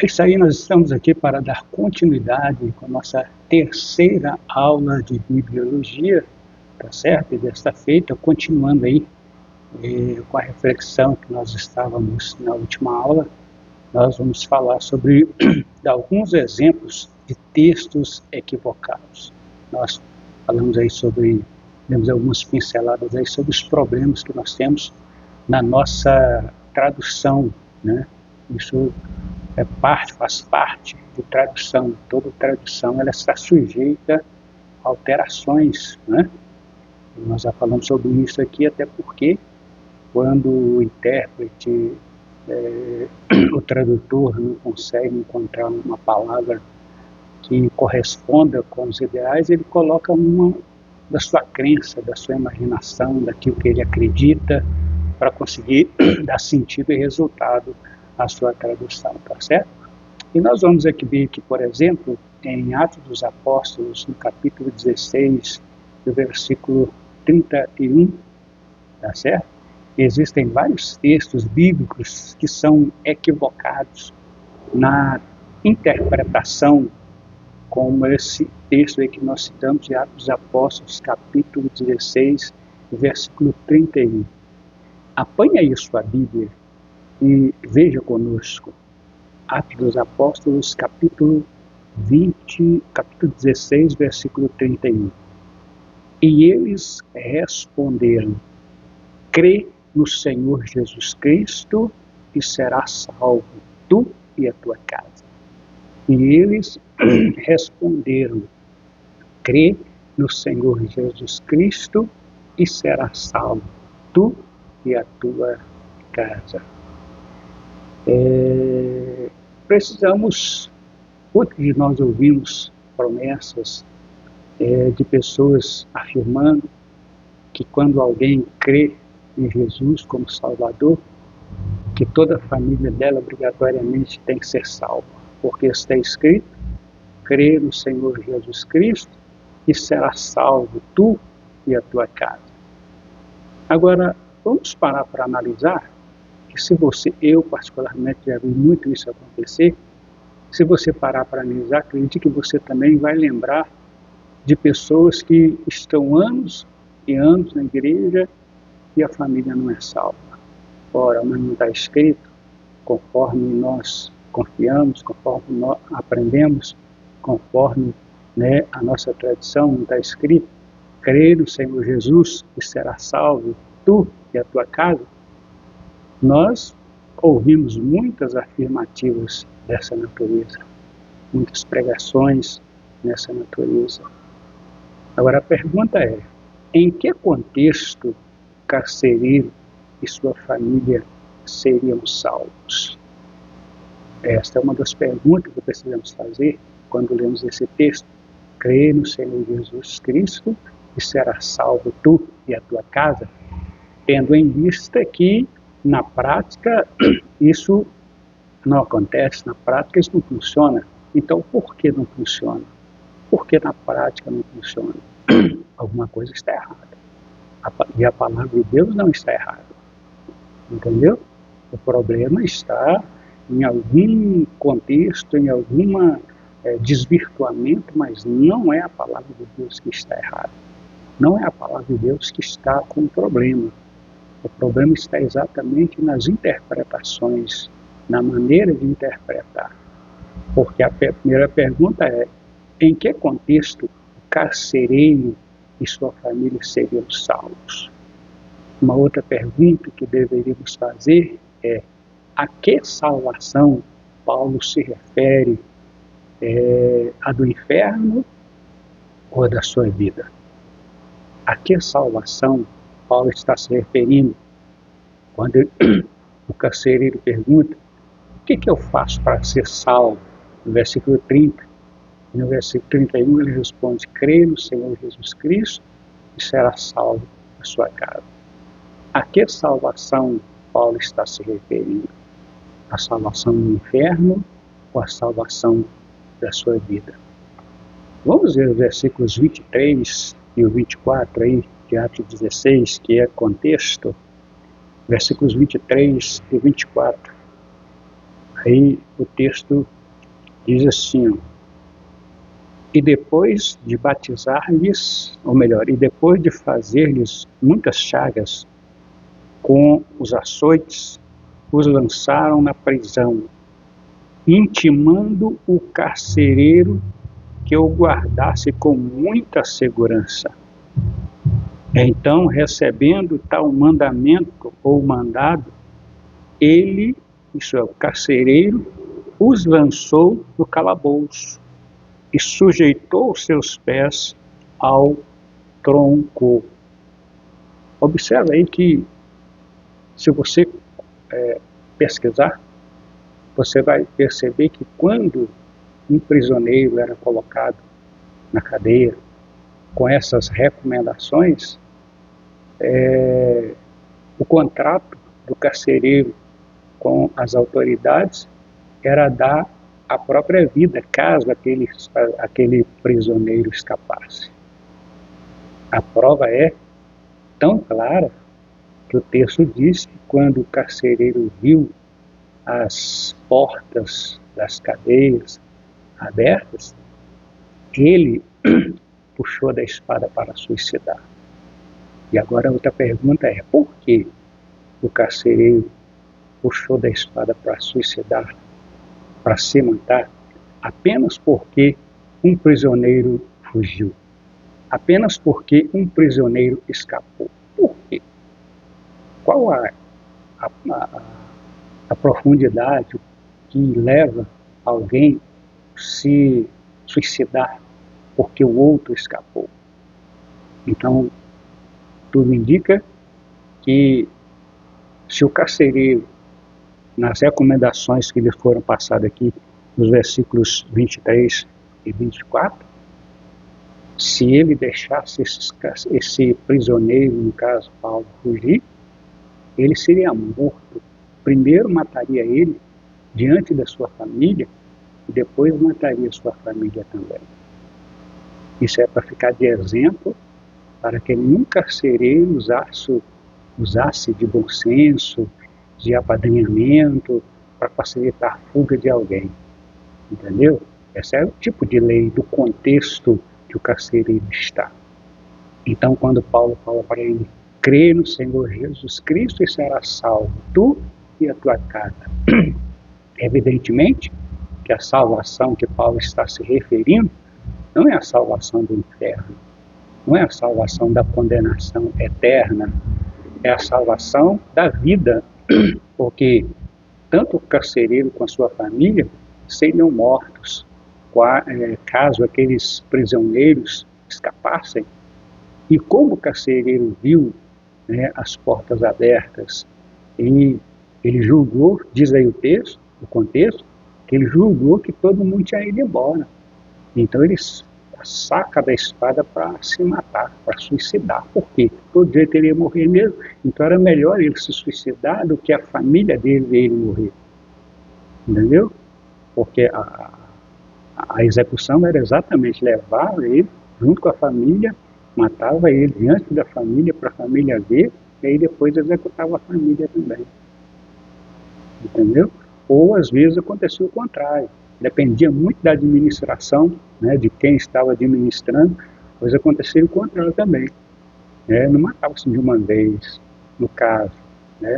É isso aí, nós estamos aqui para dar continuidade com a nossa terceira aula de bibliologia, tá certo? E desta feita, continuando aí com a reflexão que nós estávamos na última aula, nós vamos falar sobre alguns exemplos de textos equivocados. Nós falamos aí demos algumas pinceladas aí sobre os problemas que nós temos na nossa tradução, né? Isso faz parte de tradução. Toda tradução ela está sujeita a alterações, né? E nós já falamos sobre isso aqui, até porque quando o intérprete, o tradutor não consegue encontrar uma palavra que corresponda com os ideais, ele coloca uma da sua crença, da sua imaginação, daquilo que ele acredita, para conseguir dar sentido e resultado à sua tradução, tá certo? E nós vamos aqui ver que, por exemplo, em Atos dos Apóstolos, no capítulo 16, do versículo 31, tá certo? Existem vários textos bíblicos que são equivocados na interpretação, como esse texto aí que nós citamos de Atos dos Apóstolos, capítulo 16, versículo 31. Apanhe aí sua Bíblia e veja conosco Atos dos Apóstolos, capítulo 16, versículo 31. E eles responderam: crê no Senhor Jesus Cristo e serás salvo, tu e a tua casa. E eles responderam: crê no Senhor Jesus Cristo e serás salvo, tu e a tua casa. Precisamos, outro de nós ouvimos promessas de pessoas afirmando que quando alguém crê em Jesus como Salvador, que toda a família dela obrigatoriamente tem que ser salva, porque está escrito: crê no Senhor Jesus Cristo e será salvo tu e a tua casa. Agora, vamos parar para analisar que eu particularmente já vi muito isso acontecer. Se você parar para analisar, acredite que você também vai lembrar de pessoas que estão anos e anos na igreja e a família não é salva. Ora, mas não está escrito, conforme nós confiamos, conforme nós aprendemos, conforme a nossa tradição, não está escrito: crê no Senhor Jesus e será salvo tu e a tua casa. Nós ouvimos muitas afirmativas dessa natureza, muitas pregações nessa natureza. Agora a pergunta é: em que contexto carcereiro e sua família seriam salvos? Esta é uma das perguntas que precisamos fazer quando lemos esse texto. Crê no Senhor Jesus Cristo e será salvo tu e a tua casa, tendo em vista que na prática isso não acontece, na prática isso não funciona. Então por que não funciona? Por que na prática não funciona? Alguma coisa está errada. E a palavra de Deus não está errada. Entendeu? O problema está em algum contexto, em algum desvirtuamento, mas não é a palavra de Deus que está errada. Não é a palavra de Deus que está com o problema. O problema está exatamente nas interpretações, na maneira de interpretar. Porque a primeira pergunta é: em que contexto o carcereiro e sua família seriam salvos? Uma outra pergunta que deveríamos fazer é: a que salvação Paulo se refere? A do inferno ou a da sua vida? A que salvação Paulo está se referindo quando o carcereiro pergunta: o que eu faço para ser salvo? No versículo 30, e no versículo 31 ele responde: crê no Senhor Jesus Cristo e será salvo a sua casa. A que salvação Paulo está se referindo? A salvação do inferno ou a salvação da sua vida? Vamos ver os versículos 23 e o 24 aí, de Atos 16, que é contexto. Versículos 23 e 24. Aí o texto diz assim, ó, e depois de batizar-lhes, ou melhor, e depois de fazer-lhes muitas chagas com os açoites, os lançaram na prisão, intimando o carcereiro que o guardasse com muita segurança. Então, recebendo tal mandamento ou mandado, ele, isso é, o carcereiro, os lançou no calabouço e sujeitou seus pés ao tronco. Observa aí que, se você pesquisar, você vai perceber que quando um prisioneiro era colocado na cadeia com essas recomendações, o contrato do carcereiro com as autoridades era dar a própria vida caso aquele prisioneiro escapasse. A prova é tão clara que o texto diz que quando o carcereiro viu as portas das cadeias abertas, ele puxou da espada para suicidar. E agora a outra pergunta é, por que o carcereiro puxou da espada para suicidar, para se matar, apenas porque um prisioneiro fugiu? Apenas porque um prisioneiro escapou? Por quê? Qual a profundidade que leva alguém a se suicidar porque o outro escapou? Então, tudo indica que se o carcereiro, nas recomendações que lhe foram passadas aqui, nos versículos 23 e 24, se ele deixasse esse prisioneiro, no caso Paulo, fugir, ele seria morto. Primeiro mataria ele diante da sua família e depois mataria sua família também. Isso é para ficar de exemplo para que nenhum carcereiro usasse de bom senso, de apadrinhamento para facilitar a fuga de alguém. Entendeu? Esse é o tipo de lei do contexto que o carcereiro está. Então, quando Paulo fala para ele, crê no Senhor Jesus Cristo e serás salvo, tu e a tua casa. Evidentemente que a salvação que Paulo está se referindo não é a salvação do inferno, não é a salvação da condenação eterna, é a salvação da vida, porque tanto o carcereiro com a sua família seriam mortos caso aqueles prisioneiros escapassem. E como o carcereiro viu, né, as portas abertas e ele julgou, diz aí o texto, o contexto, que ele julgou que todo mundo tinha ido embora. Então ele saca da espada para se matar, para suicidar. Por quê? Todo jeito ele ia morrer mesmo. Então era melhor ele se suicidar do que a família dele ver ele morrer. Entendeu? Porque a execução era exatamente levar ele junto com a família, matava ele diante da família para a família ver, e aí depois executava a família também. Entendeu? Ou às vezes acontecia o contrário. Dependia muito da administração, né, de quem estava administrando, pois acontecia o contrário também. Não matava-se de uma vez, no caso,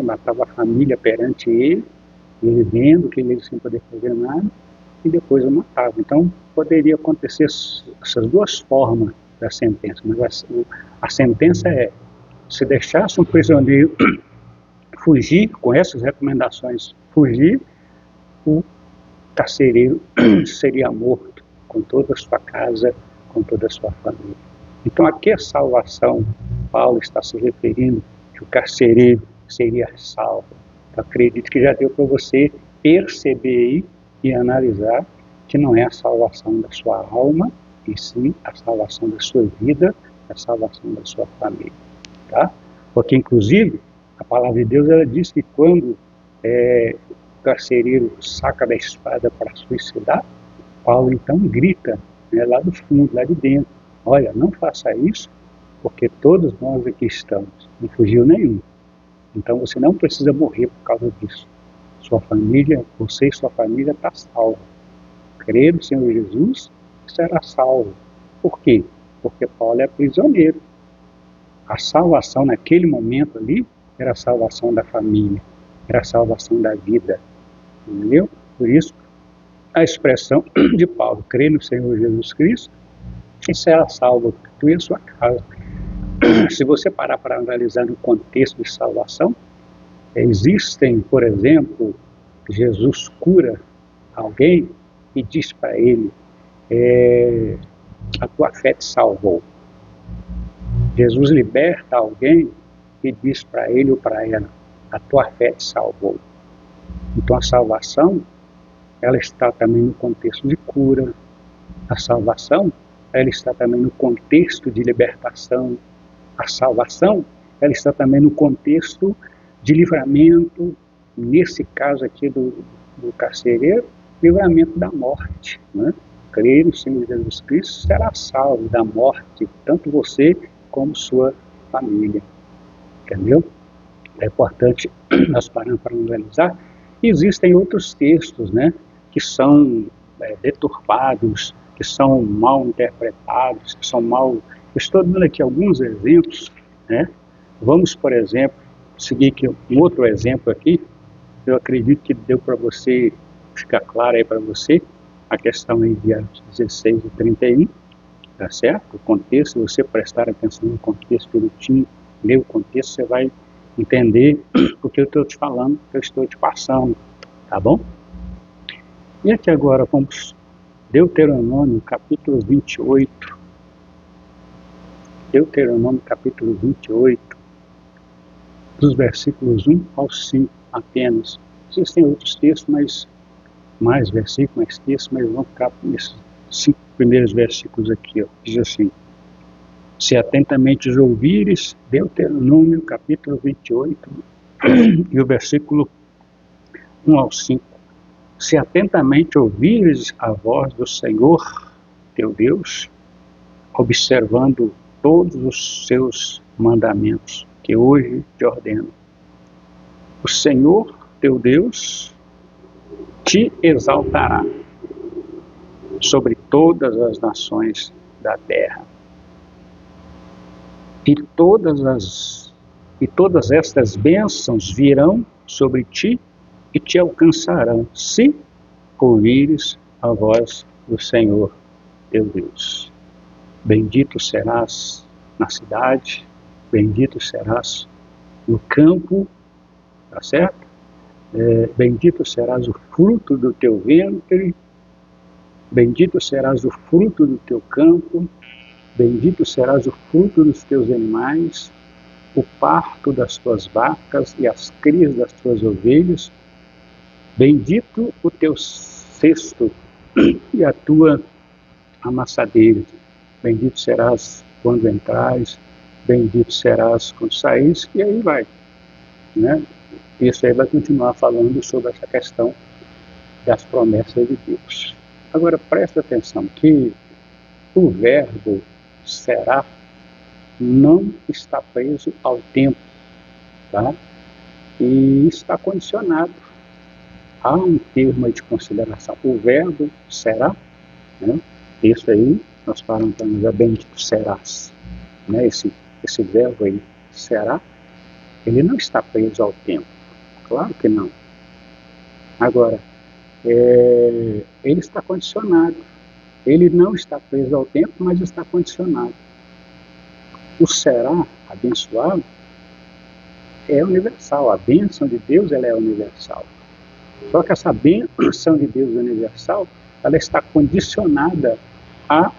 matava a família perante ele vendo que ele sem poder fazer nada, e depois o matava. Então poderia acontecer essas duas formas da sentença, mas a sentença é, se deixasse um prisioneiro fugir, com essas recomendações, fugir, o carcereiro seria morto com toda a sua casa, com toda a sua família. Então, a que salvação Paulo está se referindo, que o carcereiro seria salvo? Eu acredito que já deu para você perceber e analisar que não é a salvação da sua alma, e sim a salvação da sua vida, a salvação da sua família. Tá? Porque, inclusive, a palavra de Deus ela diz que quando o carcereiro saca da espada para suicidar, Paulo então grita, lá do fundo, lá de dentro, olha, não faça isso, porque todos nós aqui estamos, não fugiu nenhum. Então você não precisa morrer por causa disso. Sua família, você e sua família está salvo. Crê no Senhor Jesus, será salvo. Por quê? Porque Paulo é prisioneiro. A salvação naquele momento ali era a salvação da família, era a salvação da vida. Entendeu? Por isso, a expressão de Paulo, crê no Senhor Jesus Cristo e será salvo tu e a sua casa. Se você parar para analisar no contexto de salvação, existem, por exemplo, Jesus cura alguém e diz para ele, a tua fé te salvou. Jesus liberta alguém e diz para ele ou para ela, a tua fé te salvou. Então a salvação, ela está também no contexto de cura. A salvação, ela está também no contexto de libertação. A salvação, ela está também no contexto de livramento, nesse caso aqui do carcereiro, livramento da morte, né? Crer no Senhor Jesus Cristo será salvo da morte, tanto você como sua família, entendeu? É importante nós pararmos para analisar. Existem outros textos, né, que são deturpados, que são mal interpretados, que são mal... Estou dando aqui alguns exemplos, né? Vamos, por exemplo, seguir aqui um outro exemplo aqui. Eu acredito que deu para você, ficar claro aí para você, a questão aí de Atos 16 e 31, tá certo? O contexto, se você prestar atenção no contexto direitinho, ler o contexto, você vai entender o que eu estou te falando, o que eu estou te passando, tá bom? E aqui agora vamos, Deuteronômio capítulo 28, Deuteronômio capítulo 28, dos versículos 1 ao 5 apenas. Existem outros textos, mas mais versículos, mais textos, mas vamos ficar nesses 5 primeiros versículos aqui, ó. Diz assim: se atentamente os ouvires, Deuteronômio capítulo 28, e o versículo 1 ao 5. Se atentamente ouvires a voz do Senhor, teu Deus, observando todos os seus mandamentos, que hoje te ordeno. O Senhor, teu Deus, te exaltará sobre todas as nações da terra. E todas estas bênçãos virão sobre ti e te alcançarão, se ouvires a voz do Senhor, teu Deus. Bendito serás na cidade, bendito serás no campo, tá certo? Bendito serás o fruto do teu ventre, bendito serás o fruto do teu campo, bendito serás o fruto dos teus animais, o parto das tuas vacas e as crias das tuas ovelhas, bendito o teu cesto e a tua amassadeira, bendito serás quando entrares, bendito serás quando saís, e aí vai, né? Isso aí vai continuar falando sobre essa questão das promessas de Deus. Agora presta atenção que o verbo será não está preso ao tempo, tá? E está condicionado a um termo de consideração. O verbo será, né? Isso aí nós falamos para nós, bendito serás, né? Esse verbo aí, será, ele não está preso ao tempo, claro que não. Agora, ele está condicionado. Ele não está preso ao tempo, mas está condicionado. O será abençoado é universal. A bênção de Deus, ela é universal. Só que essa bênção de Deus universal, ela está condicionada a,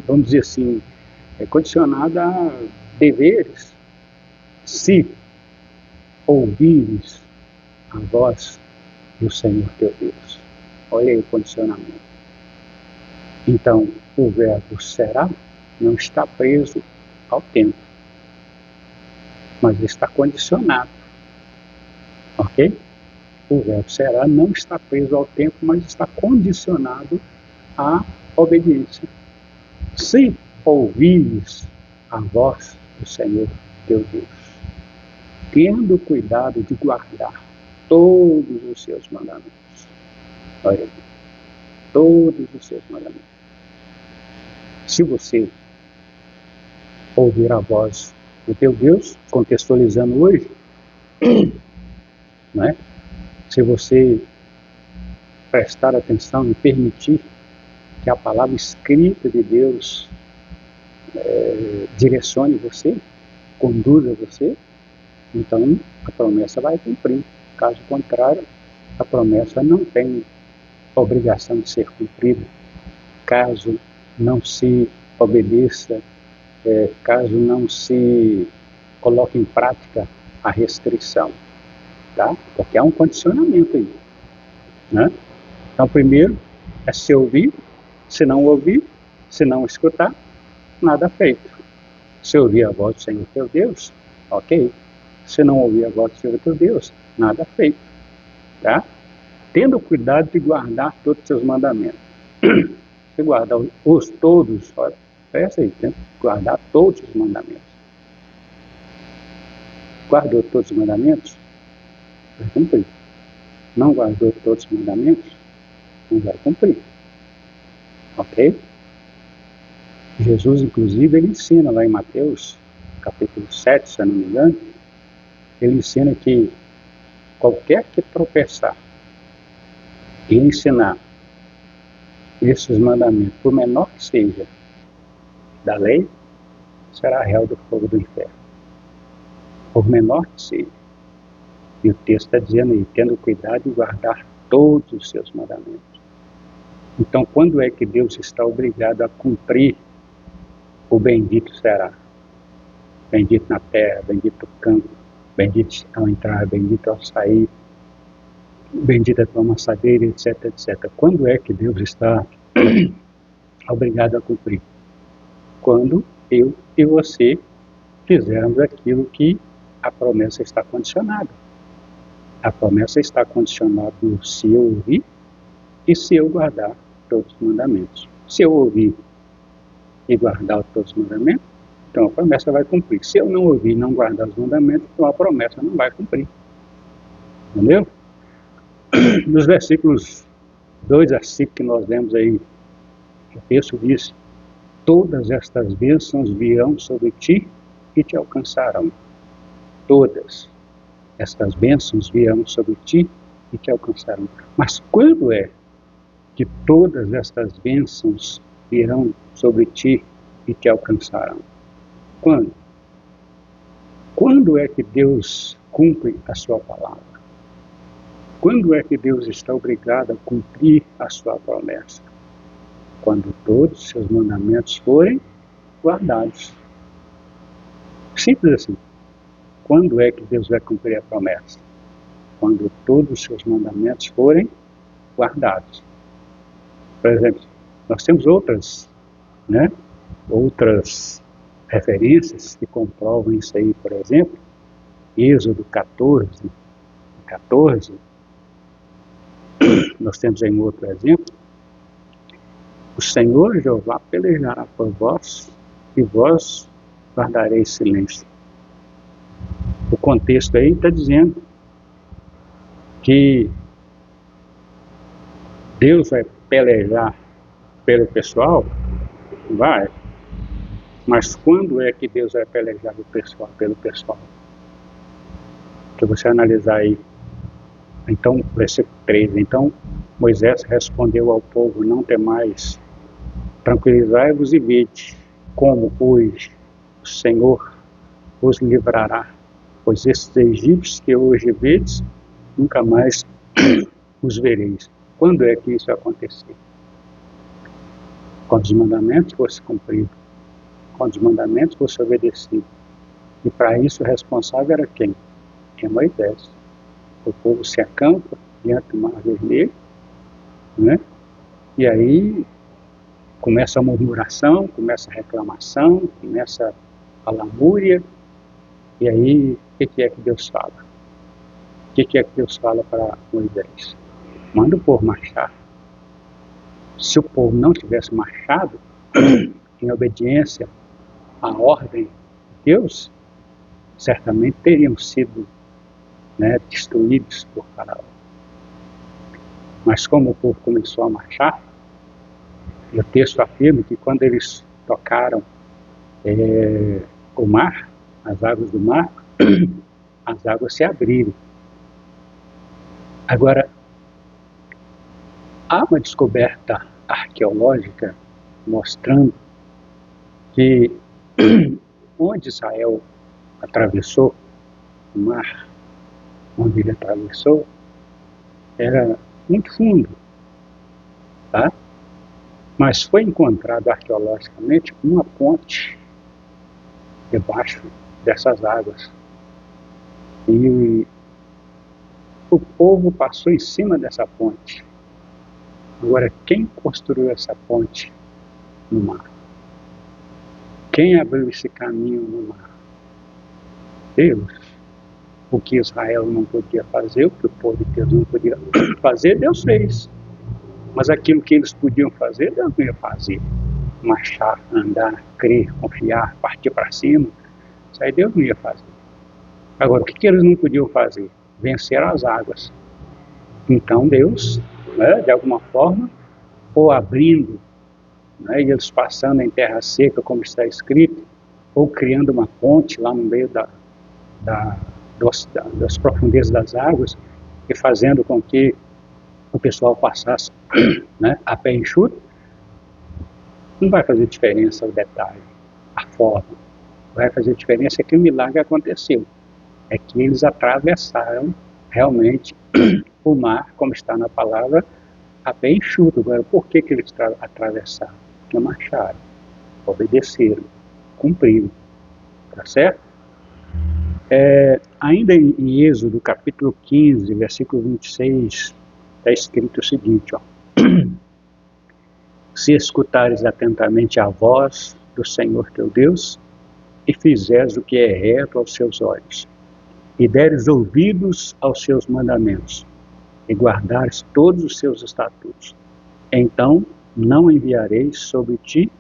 vamos dizer assim, condicionada a deveres. Se ouvires a voz do Senhor teu Deus. Olha aí o condicionamento. Então, o verbo será não está preso ao tempo, mas está condicionado. Ok? O verbo será não está preso ao tempo, mas está condicionado à obediência. Se ouvires a voz do Senhor teu Deus. tendo cuidado de guardar todos os seus mandamentos. Olha aí, todos os seus mandamentos. Se você ouvir a voz do teu Deus, contextualizando hoje, não é? Se você prestar atenção e permitir que a palavra escrita de Deus direcione você, conduza você, então a promessa vai cumprir. Caso contrário, a promessa não tem obrigação de ser cumprida. Caso não se obedeça, caso não se coloque em prática a restrição, tá? Porque há um condicionamento aí, né? Então, primeiro é se ouvir, se não ouvir, se não escutar, nada feito. Se ouvir a voz do Senhor teu Deus, ok. Se não ouvir a voz do Senhor teu Deus, nada feito, tá? Tendo cuidado de guardar todos os seus mandamentos. Se guardar os todos, olha, presta aí, tem que guardar todos os mandamentos. Guardou todos os mandamentos? Vai cumprir. Não guardou todos os mandamentos? Não vai cumprir. Ok? Jesus, inclusive, ele ensina lá em Mateus, capítulo 7, se eu não me engano, ele ensina que qualquer que tropeçar e ensinar esses mandamentos, por menor que seja, da lei, será réu do fogo do inferno. Por menor que seja. E o texto está dizendo aí, tendo cuidado de guardar todos os seus mandamentos. Então, quando é que Deus está obrigado a cumprir o bendito será? Bendito na terra, bendito no campo, bendito ao entrar, bendito ao sair, bendita a tua amassadeira, etc, etc. Quando é que Deus está obrigado a cumprir? Quando eu e você fizermos aquilo que a promessa está condicionada. A promessa está condicionada no se eu ouvir e se eu guardar todos os mandamentos. Se eu ouvir e guardar todos os mandamentos, então a promessa vai cumprir. Se eu não ouvir e não guardar os mandamentos, então a promessa não vai cumprir. Entendeu? Nos versículos 2 a 5 que nós lemos aí, o texto diz: todas estas bênçãos virão sobre ti e te alcançarão. Todas estas bênçãos virão sobre ti e te alcançarão. Mas quando é que todas estas bênçãos virão sobre ti e te alcançarão? Quando? Quando é que Deus cumpre a sua palavra? Quando é que Deus está obrigado a cumprir a sua promessa? Quando todos os seus mandamentos forem guardados. Simples assim. Quando é que Deus vai cumprir a promessa? Quando todos os seus mandamentos forem guardados. Por exemplo, nós temos outras referências que comprovam isso aí, por exemplo, Êxodo 14, nós temos aí um outro exemplo: o Senhor Jeová pelejará por vós e vós guardareis silêncio. O contexto aí está dizendo que Deus vai pelejar pelo pessoal? Vai. Mas quando é que Deus vai pelejar pelo pessoal? Se você analisar aí, então, versículo 3, então Moisés respondeu ao povo: não temais, tranquilizai-vos e vede como hoje o Senhor vos livrará, pois esses egípcios que hoje vedes, nunca mais os vereis. Quando é que isso vai acontecer? Quando os mandamentos fossem cumpridos, quando os mandamentos fossem obedecidos. E para isso o responsável era quem? É Moisés. O povo se acampa diante do Mar Vermelho, né? E aí começa a murmuração, começa a reclamação, começa a lamúria. E aí, o que é que Deus fala? O que é que Deus fala para Moisés? Manda o povo marchar. Se o povo não tivesse marchado em obediência à ordem de Deus, certamente teriam sido, né, destruídos por Faraó. Mas como o povo começou a marchar, e o texto afirma que quando eles tocaram o mar, as águas do mar, as águas se abriram. Agora, há uma descoberta arqueológica mostrando que onde Israel atravessou o mar, onde ele atravessou, era muito fundo, tá? Mas foi encontrado arqueologicamente uma ponte debaixo dessas águas. E o povo passou em cima dessa ponte. Agora, quem construiu essa ponte no mar? Quem abriu esse caminho no mar? Deus. O que Israel não podia fazer, o que o povo de Deus não podia fazer, Deus fez. Mas aquilo que eles podiam fazer, Deus não ia fazer. Marchar, andar, crer, confiar, partir para cima. Isso aí Deus não ia fazer. Agora, o que eles não podiam fazer? Vencer as águas. Então Deus, né, de alguma forma, ou abrindo, né, e eles passando em terra seca, como está escrito, ou criando uma ponte lá no meio das profundezas das águas, e fazendo com que o pessoal passasse, né, a pé enxuto. Não vai fazer diferença o detalhe, a forma. Vai fazer diferença que o milagre aconteceu. É que eles atravessaram realmente o mar, como está na palavra, a pé enxuto. Agora, por que eles atravessaram? Porque marcharam, obedeceram, cumpriram. Tá certo? Ainda em Êxodo, capítulo 15, versículo 26, está escrito o seguinte, ó. Se escutares atentamente a voz do Senhor teu Deus, e fizeres o que é reto aos seus olhos, e deres ouvidos aos seus mandamentos, e guardares todos os seus estatutos, então não enviarei sobre ti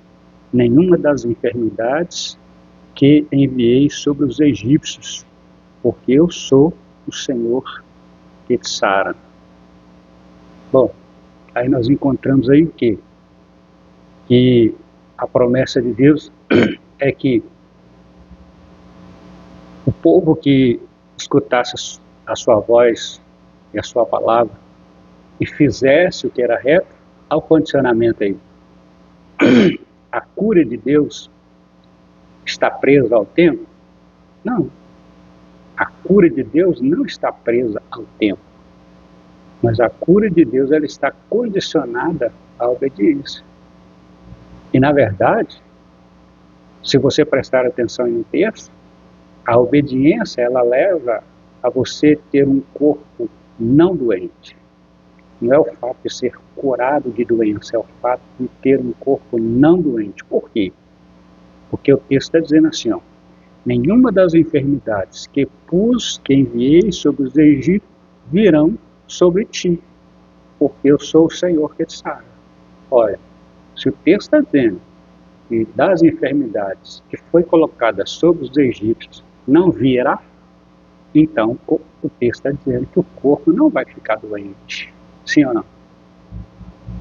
nenhuma das enfermidades que enviei sobre os egípcios, porque eu sou o Senhor que te sara. Bom, aí nós encontramos aí o quê? Que a promessa de Deus é que o povo que escutasse a sua voz e a sua palavra e fizesse o que era reto, ao condicionamento aí. A cura de Deus está presa ao tempo? Não. A cura de Deus não está presa ao tempo. Mas a cura de Deus, ela está condicionada à obediência. E na verdade, se você prestar atenção em um texto, a obediência, ela leva a você ter um corpo não doente. Não é o fato de ser curado de doença, é o fato de ter um corpo não doente. Por quê? Porque o texto está dizendo assim, ó, nenhuma das enfermidades que enviei sobre os egípcios virão sobre ti, porque eu sou o Senhor que te sara. Olha, se o texto está dizendo que das enfermidades que foi colocada sobre os egípcios não virá, então o texto está dizendo que o corpo não vai ficar doente. Sim ou não?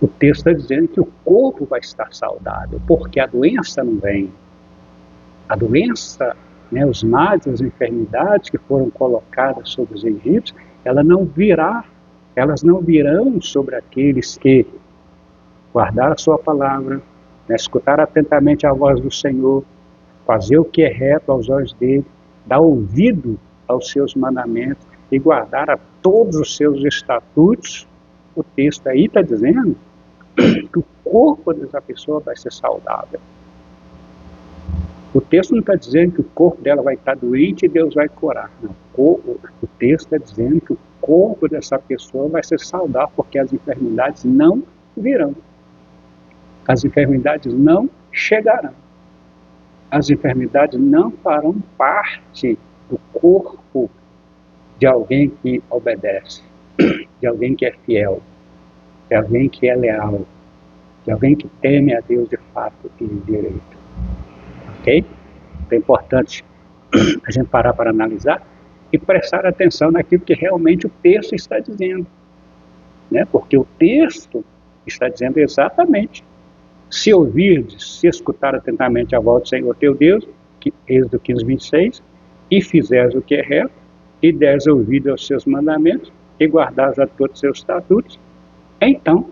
O texto está dizendo que o corpo vai estar saudável, porque a doença não vem. A doença, né, os males, as enfermidades que foram colocadas sobre os egípcios, elas não virão sobre aqueles que guardaram a sua palavra, né, escutaram atentamente a voz do Senhor, fazer o que é reto aos olhos dele, dar ouvido aos seus mandamentos e guardar a todos os seus estatutos. O texto aí está dizendo que o corpo dessa pessoa vai ser saudável. O texto não está dizendo que o corpo dela vai estar doente e Deus vai curar. Não. O texto está dizendo que o corpo dessa pessoa vai ser saudável, porque as enfermidades não virão. As enfermidades não chegarão. As enfermidades não farão parte do corpo de alguém que obedece, de alguém que é fiel, de alguém que é leal, de alguém que teme a Deus de fato e de direito. Ok? É importante a gente parar para analisar e prestar atenção naquilo que realmente o texto está dizendo, né? Porque o texto está dizendo exatamente: se ouvirdes, se escutar atentamente a voz do Senhor teu Deus, Êxodo 15, 26, e fizeres o que é reto, e deres ouvido aos seus mandamentos, e guardares a todos os seus estatutos, então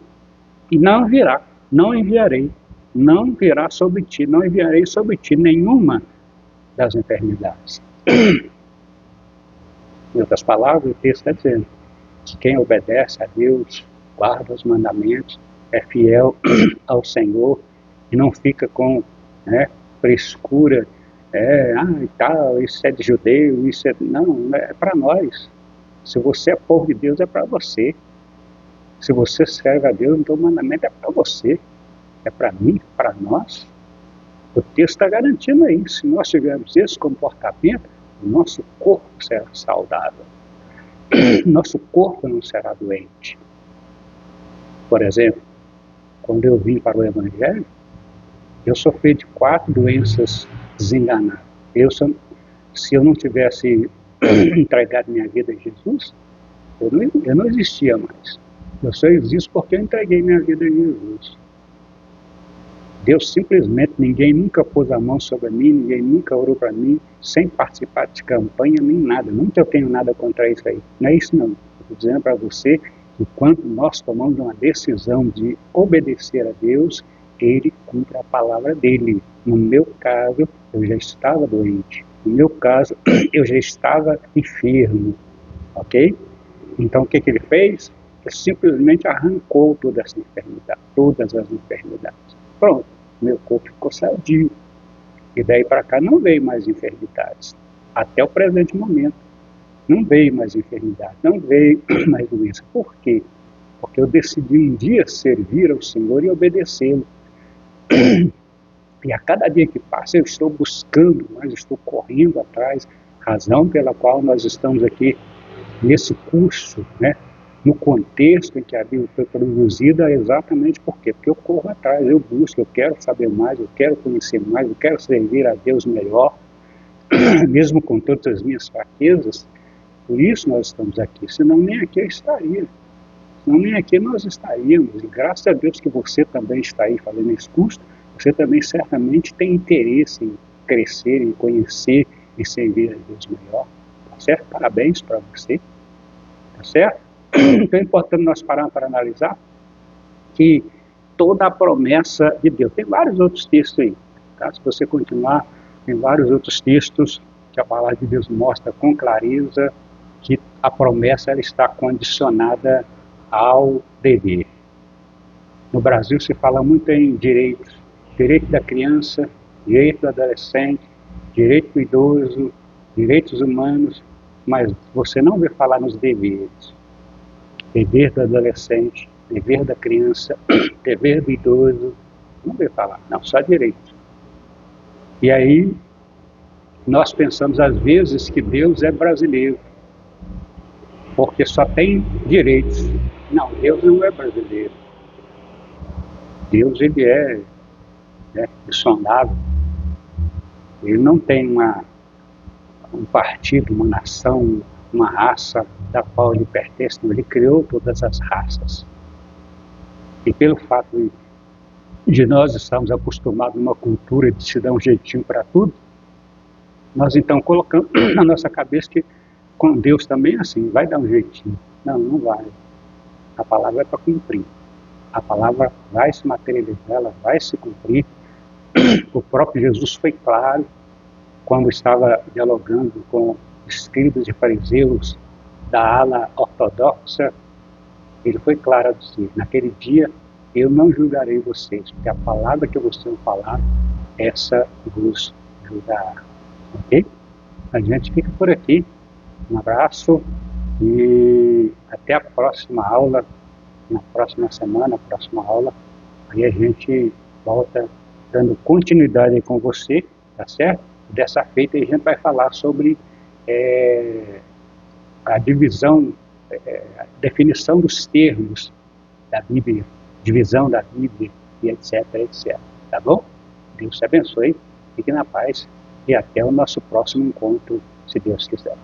não virá, não enviarei, não virá sobre ti, não enviarei sobre ti nenhuma das enfermidades. Em outras palavras, o texto está dizendo que quem obedece a Deus, guarda os mandamentos, é fiel ao Senhor e não fica com, né, frescura, e tal, isso é de judeu, isso é... Não, é para nós. Se você é povo de Deus, é para você. Se você serve a Deus, então o mandamento é para você, é para mim, para nós. O texto está garantindo aí, se nós tivermos esse comportamento, o nosso corpo será saudável, nosso corpo não será doente. Por exemplo, quando eu vim para o Evangelho, eu sofri de 4 doenças desenganadas. Se eu não tivesse entregado minha vida a Jesus, eu não existia mais. Eu só existo porque eu entreguei minha vida a Jesus. Deus simplesmente, ninguém nunca pôs a mão sobre mim, ninguém nunca orou para mim, sem participar de campanha, nem nada. Nunca eu tenho nada contra isso aí. Não é isso não. Estou dizendo para você que quando nós tomamos uma decisão de obedecer a Deus, Ele cumpre a palavra dEle. No meu caso, eu já estava doente. No meu caso, eu já estava enfermo. Ok? Então o que Ele fez? Ele simplesmente arrancou toda essa enfermidade, todas as enfermidades. Pronto, meu corpo ficou sadio. E daí para cá não veio mais enfermidades. Até o presente momento. Não veio mais enfermidade, não veio mais doença. Por quê? Porque eu decidi um dia servir ao Senhor e obedecê-lo. E a cada dia que passa eu estou buscando, mas estou correndo atrás, razão pela qual nós estamos aqui nesse curso, né? No contexto em que a Bíblia foi produzida, é exatamente por quê? Porque eu corro atrás, eu busco, eu quero saber mais, eu quero conhecer mais, eu quero servir a Deus melhor, mesmo com todas as minhas fraquezas. Por isso nós estamos aqui, senão nem aqui eu estaria, senão nem aqui nós estaríamos. E graças a Deus que você também está aí fazendo esse curso, você também certamente tem interesse em crescer, em conhecer e servir a Deus melhor, tá certo? Parabéns para você, tá certo? Então é importante nós pararmos para analisar que toda a promessa de Deus, tem vários outros textos aí, tá? Se você continuar, tem vários outros textos que a palavra de Deus mostra com clareza que a promessa ela está condicionada ao dever. No Brasil se fala muito em direitos, direito da criança, direito do adolescente, direito do idoso, direitos humanos, mas você não vê falar nos deveres. Dever do adolescente, dever da criança, dever do idoso, não vê falar, não, só direitos. E aí nós pensamos às vezes que Deus é brasileiro, porque só tem direitos. Não, Deus não é brasileiro. Deus ele é insondável. Ele não tem um partido, uma nação, uma raça da qual ele pertence, não. Ele criou todas as raças. E pelo fato de nós estarmos acostumados a uma cultura de se dar um jeitinho para tudo, nós então colocamos na nossa cabeça que com Deus também é assim, vai dar um jeitinho. Não, não vai. A palavra é para cumprir. A palavra vai se materializar, ela vai se cumprir. O próprio Jesus foi claro quando estava dialogando com escribas e fariseus da ala ortodoxa. Ele foi claro a dizer: naquele dia eu não julgarei vocês, porque a palavra que vocês vão falar, essa vos julgará. Ok? A gente fica por aqui. Um abraço e até a próxima aula, na próxima semana, na próxima aula. Aí a gente volta dando continuidade aí com você, tá certo? Dessa feita a gente vai falar sobre a divisão, a definição dos termos da Bíblia, divisão da Bíblia e etc, etc. Tá bom? Deus te abençoe. Fique na paz. e até o nosso próximo encontro, se Deus quiser.